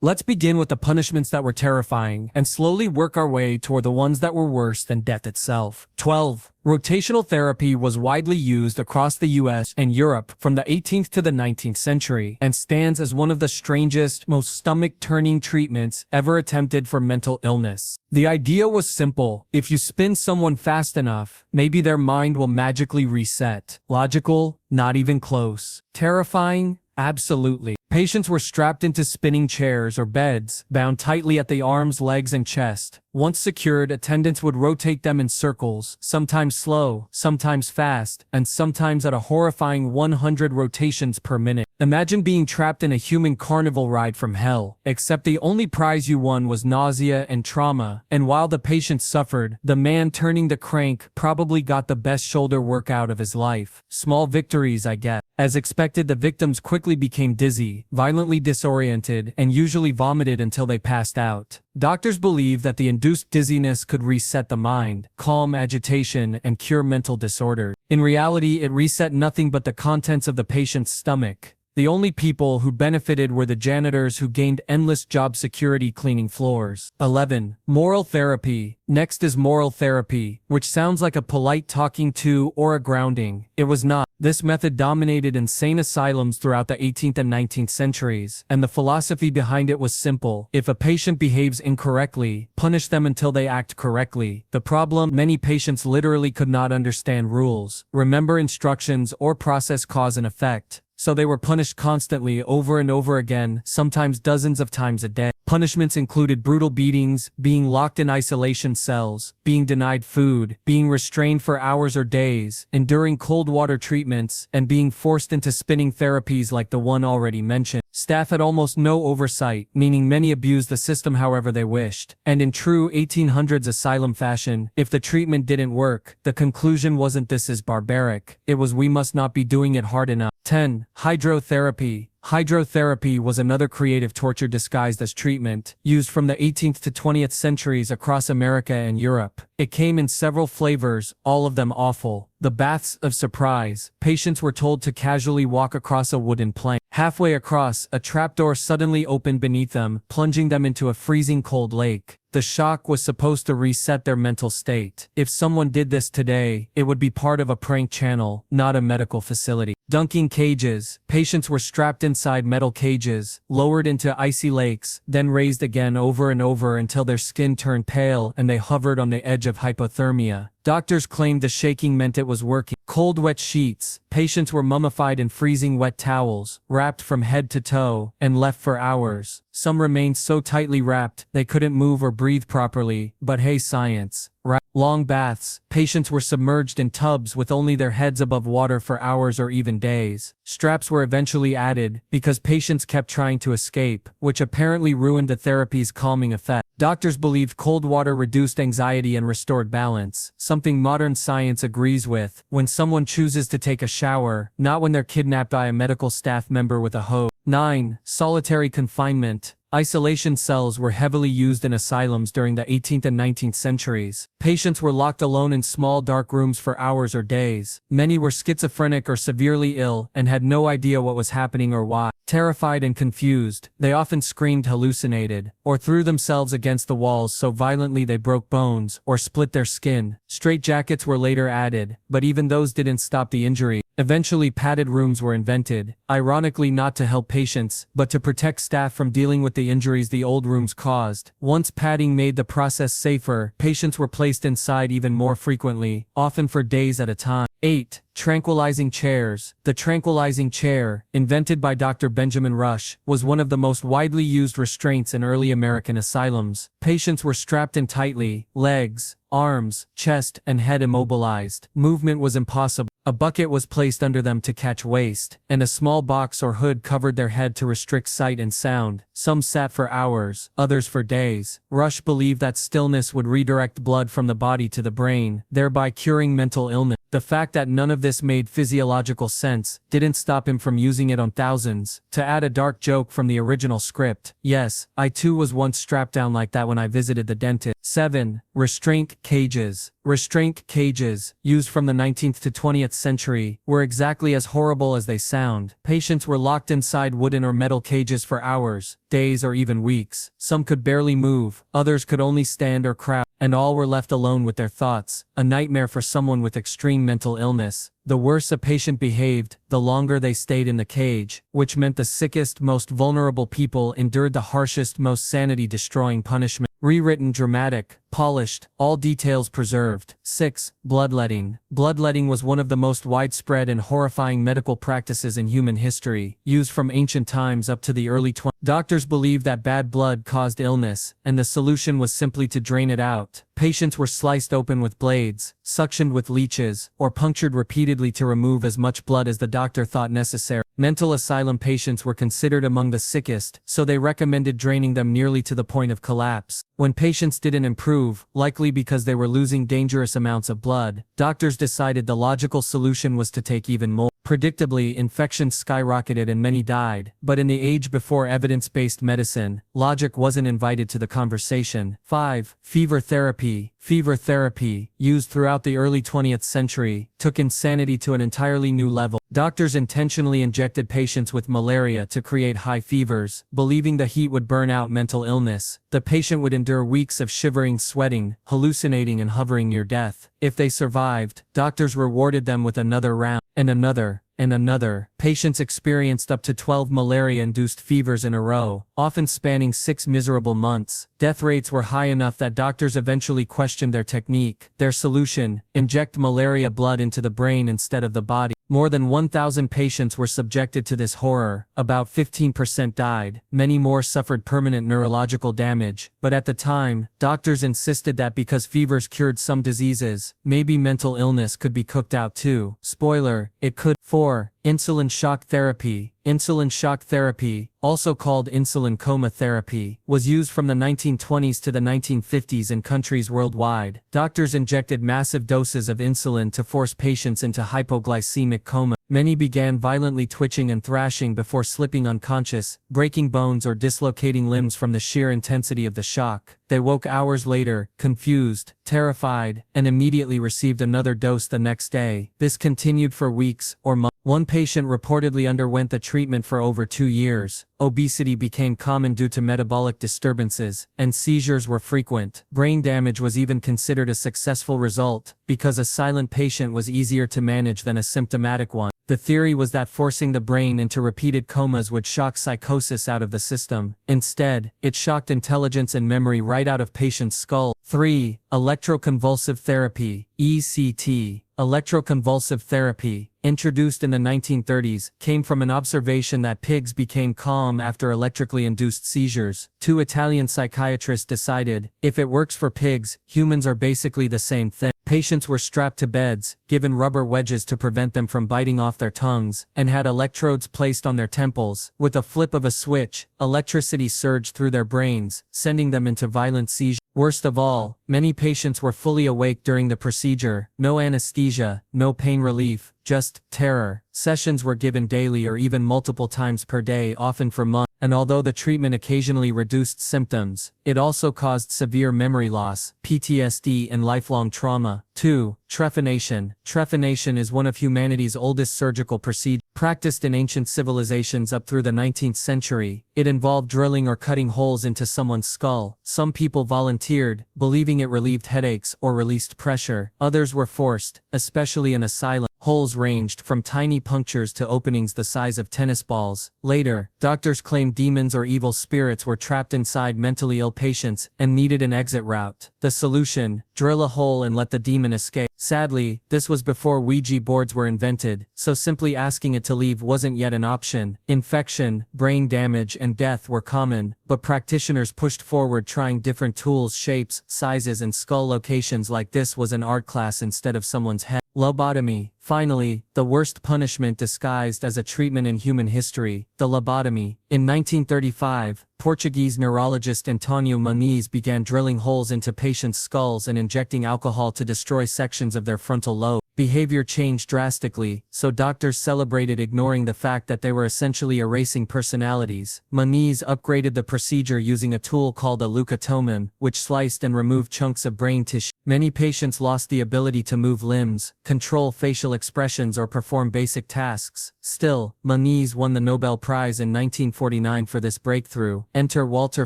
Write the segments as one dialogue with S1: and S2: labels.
S1: Let's begin with the punishments that were terrifying and slowly work our way toward the ones that were worse than death itself. 12. Rotational therapy was widely used across the US and Europe from the 18th to the 19th century and stands as one of the strangest, most stomach-turning treatments ever attempted for mental illness. The idea was simple: if you spin someone fast enough, maybe their mind will magically reset. Logical? Not even close. Terrifying? Absolutely. Patients were strapped into spinning chairs or beds, bound tightly at the arms, legs, and chest. Once secured, attendants would rotate them in circles, sometimes slow, sometimes fast, and sometimes at a horrifying 100 rotations per minute. Imagine being trapped in a human carnival ride from hell, except the only prize you won was nausea and trauma, and while the patient suffered, the man turning the crank probably got the best shoulder workout of his life. Small victories, I guess. As expected, the victims quickly became dizzy, violently disoriented, and usually vomited until they passed out. Doctors believe that the induced dizziness could reset the mind, calm agitation, and cure mental disorders. In reality, it reset nothing but the contents of the patient's stomach. The only people who benefited were the janitors, who gained endless job security cleaning floors. 11. Moral therapy. Next is moral therapy, which sounds like a polite talking to or a grounding. It was not. This method dominated insane asylums throughout the 18th and 19th centuries, and the philosophy behind it was simple: if a patient behaves incorrectly, punish them until they act correctly. The problem: many patients literally could not understand rules, remember instructions, or process cause and effect. So they were punished constantly, over and over again, sometimes dozens of times a day. Punishments included brutal beatings, being locked in isolation cells, being denied food, being restrained for hours or days, enduring cold water treatments, and being forced into spinning therapies like the one already mentioned. Staff had almost no oversight, meaning many abused the system however they wished. And in true 1800s asylum fashion, if the treatment didn't work, the conclusion wasn't "this is barbaric," it was "we must not be doing it hard enough." 10. Hydrotherapy. Hydrotherapy was another creative torture disguised as treatment, used from the 18th to 20th centuries across America and Europe. It came in several flavors, all of them awful. The baths of surprise. Patients were told to casually walk across a wooden plank. Halfway across, a trapdoor suddenly opened beneath them, plunging them into a freezing cold lake. The shock was supposed to reset their mental state. If someone did this today, it would be part of a prank channel, not a medical facility. Dunking cages. Patients were strapped inside metal cages, lowered into icy lakes, then raised again over and over until their skin turned pale and they hovered on the edge of hypothermia. Doctors claimed the shaking meant it was working. Cold wet sheets. Patients were mummified in freezing wet towels, wrapped from head to toe, and left for hours. Some remained so tightly wrapped they couldn't move or breathe properly, but hey, science. Long baths. Patients were submerged in tubs with only their heads above water for hours or even days. Straps were eventually added, because patients kept trying to escape, which apparently ruined the therapy's calming effect. Doctors believed cold water reduced anxiety and restored balance, something modern science agrees with. When someone chooses to take a shower, not when they're kidnapped by a medical staff member with a hose. 9. Solitary confinement. Isolation cells were heavily used in asylums during the 18th and 19th centuries. Patients were locked alone in small dark rooms for hours or days. Many were schizophrenic or severely ill and had no idea what was happening or why. Terrified and confused, they often screamed, hallucinated, or threw themselves against the walls so violently they broke bones or split their skin. Straitjackets were later added, but even those didn't stop the injury. Eventually, padded rooms were invented, ironically not to help patients, but to protect staff from dealing with the injuries the old rooms caused. Once padding made the process safer, patients were placed inside even more frequently, often for days at a time. 8. Tranquilizing chairs. The tranquilizing chair, invented by Dr. Benjamin Rush, was one of the most widely used restraints in early American asylums. Patients were strapped in tightly, legs, arms, chest, and head immobilized. Movement was impossible. A bucket was placed under them to catch waste, and a small box or hood covered their head to restrict sight and sound. Some sat for hours, others for days. Rush believed that stillness would redirect blood from the body to the brain, thereby curing mental illness. The fact that none of this made physiological sense didn't stop him from using it on thousands. To add a dark joke from the original script, yes, I too was once strapped down like that when I visited the dentist. 7. Restraint cages. Restraint cages, used from the 19th to 20th century, were exactly as horrible as they sound. Patients were locked inside wooden or metal cages for hours, days or even weeks. Some could barely move, others could only stand or crouch, and all were left alone with their thoughts, a nightmare for someone with extreme mental illness. The worse a patient behaved, the longer they stayed in the cage, which meant the sickest, most vulnerable people endured the harshest, most sanity-destroying punishment. Rewritten, dramatic, polished, all details preserved. 6. Bloodletting. Bloodletting was one of the most widespread and horrifying medical practices in human history, used from ancient times up to the early 20s. Doctors believed that bad blood caused illness, and the solution was simply to drain it out. Patients were sliced open with blades, suctioned with leeches, or punctured repeatedly to remove as much blood as the doctor thought necessary. Mental asylum patients were considered among the sickest, so they recommended draining them nearly to the point of collapse. When patients didn't improve, likely because they were losing dangerous amounts of blood, doctors decided the logical solution was to take even more. Predictably, infections skyrocketed and many died, but in the age before evidence-based medicine, logic wasn't invited to the conversation. 5. Fever therapy. Fever therapy, used throughout the early 20th century, took insanity to an entirely new level. Doctors intentionally injected patients with malaria to create high fevers, believing the heat would burn out mental illness. The patient would endure weeks of shivering, sweating, hallucinating, and hovering near death. If they survived, doctors rewarded them with another round, and another, and another. Patients experienced up to 12 malaria-induced fevers in a row, often spanning 6 miserable months. Death rates were high enough that doctors eventually questioned their technique. Their solution: inject malaria blood into the brain instead of the body. More than 1,000 patients were subjected to this horror, about 15% died, many more suffered permanent neurological damage, but at the time, doctors insisted that because fevers cured some diseases, maybe mental illness could be cooked out too. Spoiler, it could. 4. Insulin shock therapy. Insulin shock therapy, also called insulin coma therapy, was used from the 1920s to the 1950s in countries worldwide. Doctors injected massive doses of insulin to force patients into hypoglycemic coma. Many began violently twitching and thrashing before slipping unconscious, breaking bones or dislocating limbs from the sheer intensity of the shock. They woke hours later, confused, terrified, and immediately received another dose the next day. This continued for weeks or months. One patient reportedly underwent the treatment for over 2 years. Obesity became common due to metabolic disturbances, and seizures were frequent. Brain damage was even considered a successful result, because a silent patient was easier to manage than a symptomatic one. The theory was that forcing the brain into repeated comas would shock psychosis out of the system. Instead, it shocked intelligence and memory right out of patients' skull. 3. Electroconvulsive therapy, ECT. Electroconvulsive therapy, introduced in the 1930s, came from an observation that pigs became calm after electrically induced seizures. 2 Italian psychiatrists decided, if it works for pigs, humans are basically the same thing. Patients were strapped to beds, given rubber wedges to prevent them from biting off their tongues, and had electrodes placed on their temples. With a flip of a switch, electricity surged through their brains, sending them into violent seizures. Worst of all, many patients were fully awake during the procedure, no anesthesia, no pain relief, just terror. Sessions were given daily or even multiple times per day, often for months, and although the treatment occasionally reduced symptoms, it also caused severe memory loss, PTSD, and lifelong trauma. 2. Trephination. Trephination is one of humanity's oldest surgical procedures. Practiced in ancient civilizations up through the 19th century, it involved drilling or cutting holes into someone's skull. Some people volunteered, believing it relieved headaches or released pressure. Others were forced, especially in asylum. Holes ranged from tiny punctures to openings the size of tennis balls. Later, doctors claimed demons or evil spirits were trapped inside mentally ill patients and needed an exit route. The solution: drill a hole and let the demon escape. Sadly, this was before Ouija boards were invented, so simply asking it to leave wasn't yet an option. Infection, brain damage, and death were common, but practitioners pushed forward, trying different tools, shapes, sizes, and skull locations like this was an art class instead of someone's head. Lobotomy. Finally, the worst punishment disguised as a treatment in human history, the lobotomy. In 1935, Portuguese neurologist Antonio Muniz began drilling holes into patients' skulls and injecting alcohol to destroy sections of their frontal lobe. behavior changed drastically, so doctors celebrated ignoring the fact that they were essentially erasing personalities. Maniz upgraded the procedure using a tool called a leukotomy, which sliced and removed chunks of brain tissue. Many patients lost the ability to move limbs, control facial expressions or perform basic tasks. Still, Maniz won the Nobel Prize in 1949 for this breakthrough. Enter Walter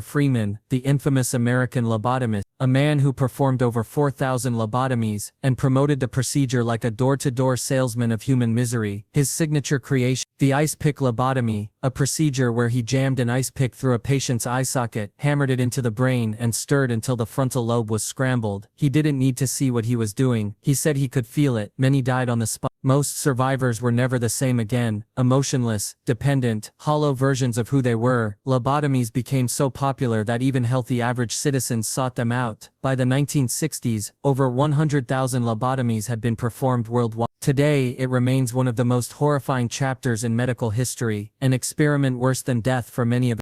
S1: Freeman, the infamous American lobotomist, a man who performed over 4,000 lobotomies, and promoted the procedure like a door-to-door salesman of human misery. His signature creation, the icepick lobotomy, a procedure where he jammed an ice pick through a patient's eye socket, hammered it into the brain and stirred until the frontal lobe was scrambled. He didn't need to see what he was doing, he said he could feel it. Many died on the spot. Most survivors were never the same again, emotionless, dependent, hollow versions of who they were. Lobotomies became so popular that even healthy average citizens sought them out. By the 1960s, over 100,000 lobotomies had been performed worldwide. Today, it remains one of the most horrifying chapters in medical history, an experiment worse than death for many of